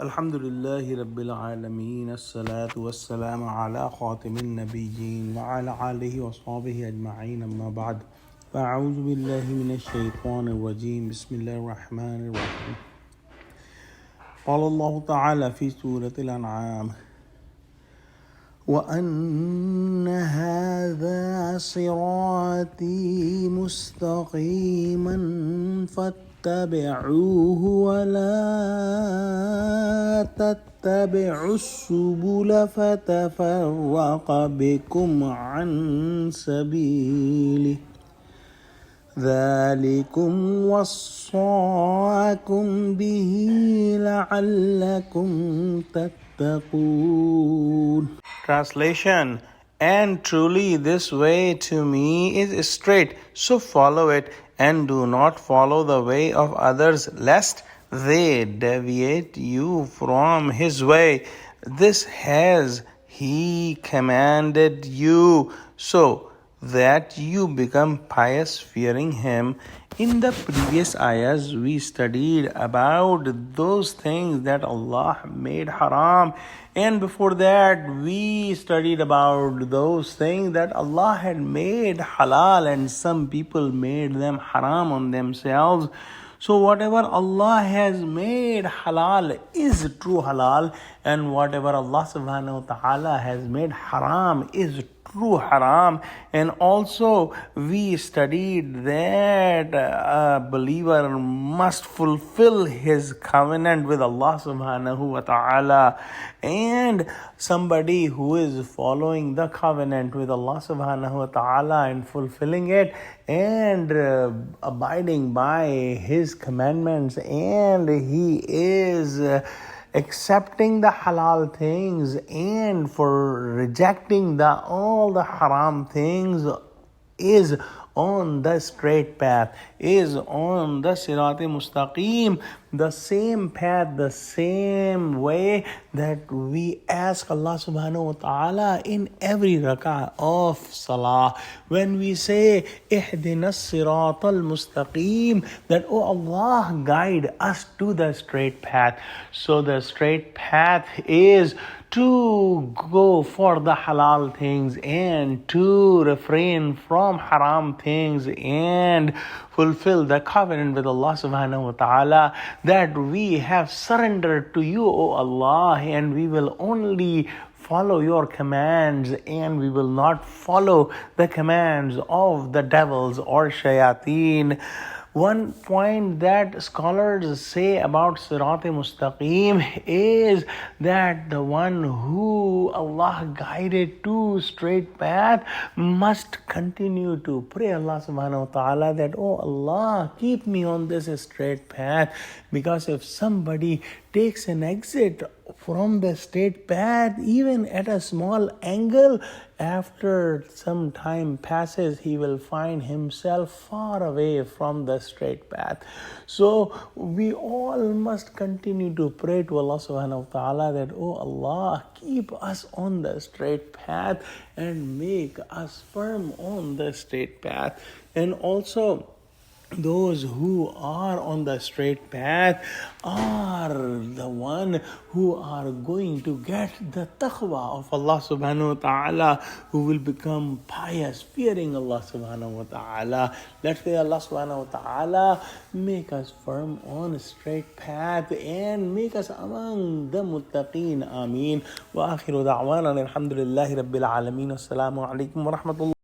Alhamdulillahi Rabbil Alameen. As-salatu was-salamu ala khatimin nabiyyin wa ala alihi wa sahbihi ajma'in amma ba'd. Fa'a'udhu billahi minash shaytanir rajim. Bismillahir rahmanir rahim. Qala Allah ta'ala fi Surah Al-Anaam. وأن هذا صراطي مستقيما فاتبعوه ولا تتبعوا السبل فتفرق بكم عن سبيله ذلكم وصاكم به لعلكم تتقون. Translation: And truly this way to me is straight, so follow it, and do not follow the way of others, lest they deviate you from his way. This has he commanded you, so that you become pious, fearing him. In the previous ayahs, we studied about those things that Allah made haram, and before that we studied about those things that Allah had made halal, and some people made them haram on themselves. So whatever Allah has made halal is true halal, and whatever Allah subhanahu wa ta'ala has made haram is true haram. And also we studied that a believer must fulfill his covenant with Allah subhanahu wa ta'ala, and somebody who is following the covenant with Allah subhanahu wa ta'ala and fulfilling it and abiding by his commandments, and he is accepting the halal things and for rejecting all the haram things, is on the straight path, is on the Sirat Mustaqim, the same path, the same way that we ask Allah subhanahu wa ta'ala in every rak'ah of salah. When we say, Ihdina Sirat al-Mustaqim, that, oh Allah, guide us to the straight path. So the straight path is to go for the halal things and to refrain from haram things and fulfill the covenant with Allah subhanahu wa ta'ala that we have surrendered to you, O Allah, and we will only follow your commands and we will not follow the commands of the devils or shayateen. One point that scholars say about Sirat Mustaqim is that the one who Allah guided to straight path must continue to pray Allah subhanahu wa ta'ala that, oh Allah, keep me on this straight path, because if somebody takes an exit from the straight path, even at a small angle, after some time passes, he will find himself far away from the straight path. So we all must continue to pray to Allah subhanahu wa ta'ala that, oh Allah, keep us on the straight path and make us firm on the straight path. And also, those who are on the straight path are the one who are going to get the taqwa of Allah subhanahu wa ta'ala, who will become pious, fearing Allah subhanahu wa ta'ala. Let's pray Allah subhanahu wa ta'ala make us firm on a straight path and make us among the muttaqeen. Ameen. Wa akhiru da'wana alhamdulillahi rabbil alameen. Assalamu alaikum wa rahmatullah.